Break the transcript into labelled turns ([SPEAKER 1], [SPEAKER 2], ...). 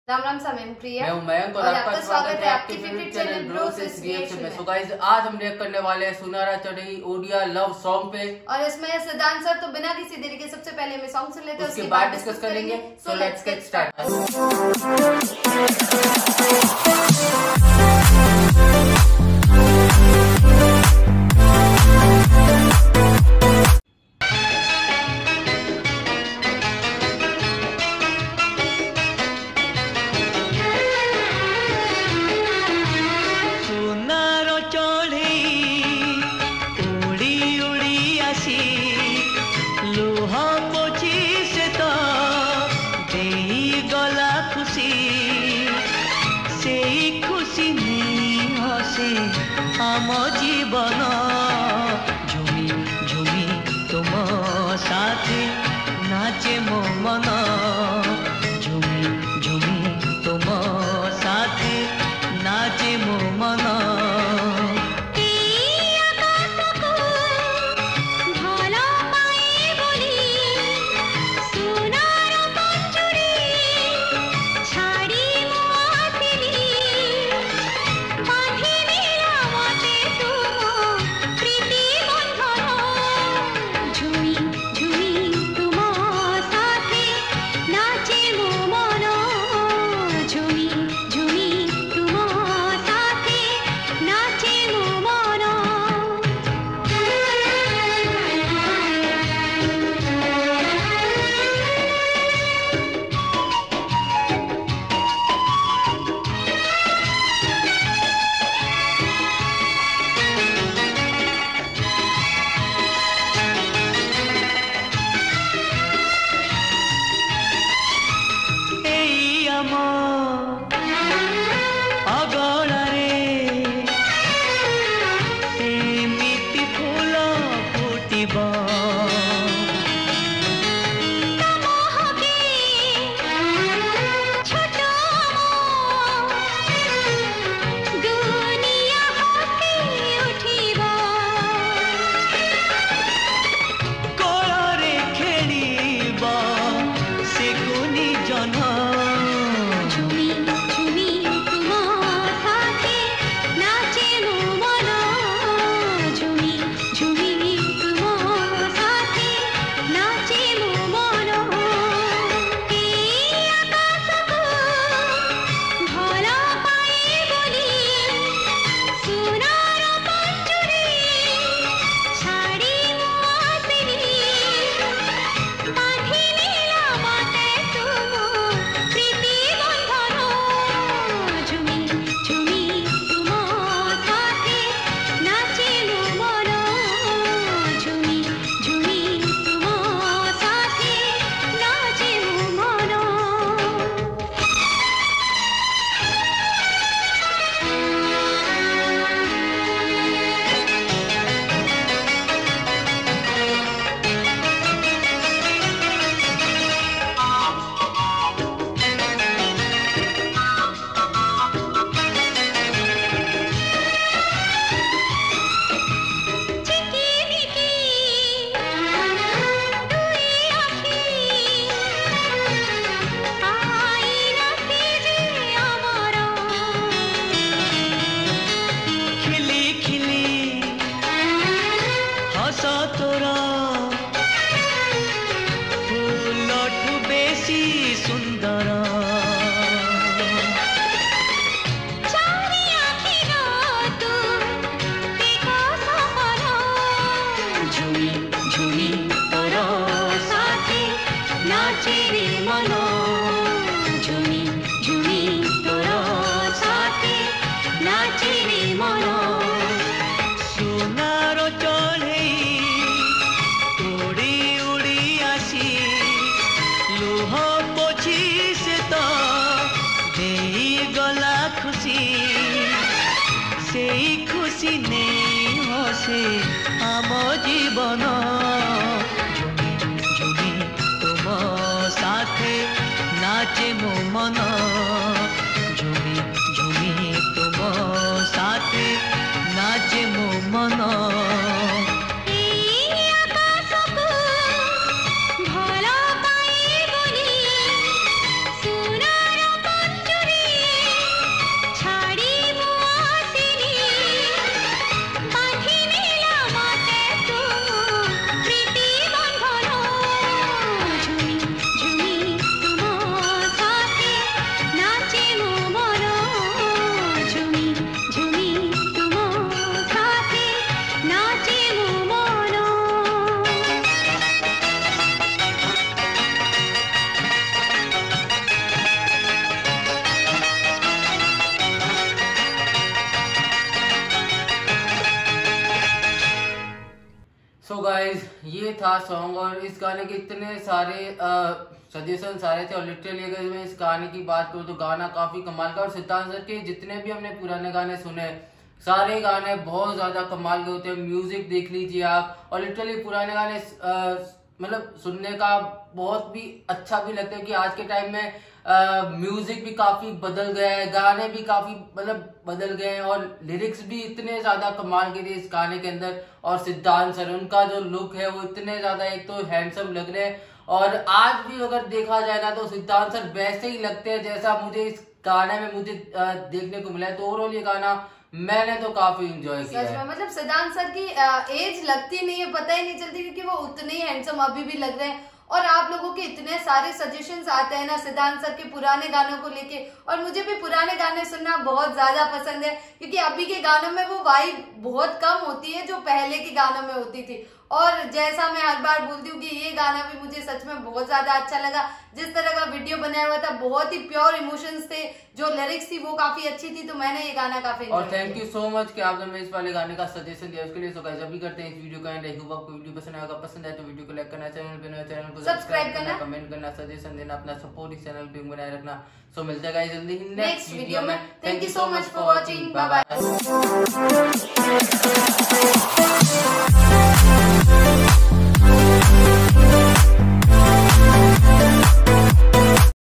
[SPEAKER 1] राम राम सा, मैं हूं प्रिया।
[SPEAKER 2] मैं हूं मयंक और आपका स्वागत है आपके फेवरेट चैनल ब्रोस रिएक्शन में। सो गाइस, आज हम रिएक्ट करने वाले हैं सुनारा चढ़ई ओडिया लव सॉन्ग पे।
[SPEAKER 1] और इसमें सिद्धांत सर, तो बिना किसी देरी के सबसे पहले हमें सॉन्ग सुन लेते हैं,
[SPEAKER 2] उसके बाद डिस्कस करेंगे। So let's get start.
[SPEAKER 3] आम जीवन झुमी झुमी तुम साथी नाचे मो मन झुमी झुमी तुम साथी नाचे मो मन खुशी नहीं हसे आम जीवन झुमी झुमी तुम साथे नाचे मो मन झुमी झुमी तुम साथे नाचे मो मन
[SPEAKER 4] भला पाए बोली सुनार
[SPEAKER 2] था सॉन्ग और इस गाने के इतने सारे सजेशन आ रहे थे और लिटरली अगर मैं इस गाने की बात करूँ तो गाना काफी कमाल का। और सिद्धांत सर के जितने भी हमने पुराने गाने सुने सारे गाने बहुत ज्यादा कमाल के होते हैं। म्यूजिक देख लीजिए आप, और लिटरली पुराने गाने मतलब सुनने का बहुत भी अच्छा भी लगता है कि आज के टाइम में म्यूजिक भी काफी बदल गया है, गाने भी काफी मतलब बदल गए हैं और लिरिक्स भी इतने ज्यादा कमाल के थे इस गाने के अंदर। और सिद्धांत सर उनका जो लुक है वो इतने ज्यादा एक तो हैंडसम लग रहे हैं और आज भी अगर देखा जाए ना तो सिद्धांत सर वैसे ही लगते हैं जैसा मुझे इस गाने में मुझे देखने को मिला है। तो ओवरऑल ये गाना मैंने तो काफी एंजॉय किया है।
[SPEAKER 1] मतलब सिद्धांत सर की एज लगती नहीं है, पता ही नहीं चलती क्योंकि वो उतने ही हैंडसम अभी भी लग रहे हैं। और आप लोगों के इतने सारे सजेशंस आते हैं ना सिद्धांत सर के पुराने गानों को लेके, और मुझे भी पुराने गाने सुनना बहुत ज्यादा पसंद है क्योंकि अभी के गानों में वो वाइब बहुत कम होती है जो पहले के गानों में होती थी। और जैसा मैं हर बार बोलती हूँ कि ये गाना भी मुझे सच में बहुत ज्यादा अच्छा लगा। जिस तरह का वीडियो बनाया हुआ था बहुत ही प्योर इमोशंस थे, जो लिरिक्स थी वो काफी अच्छी थी, तो मैंने ये गाना काफी
[SPEAKER 2] और थैंक यू सो मच कि आपने मुझे इस वाले गाने का सजेशन दिया उसके लिए। सो गाइस अभी करते हैं इस वीडियो का एंड। आई होप आपको वीडियो पसंद आएगा, पसंद आए तो वीडियो को लाइक करना, चैनल को सब्सक्राइब करना, कमेंट करना, सजेशन देना, अपना सपोर्ट इस चैनल पे बनाए रखना। सो मिलते हैं गाइस जल्दी ही नेक्स्ट वीडियो में। Thank you so much for watching, bye bye.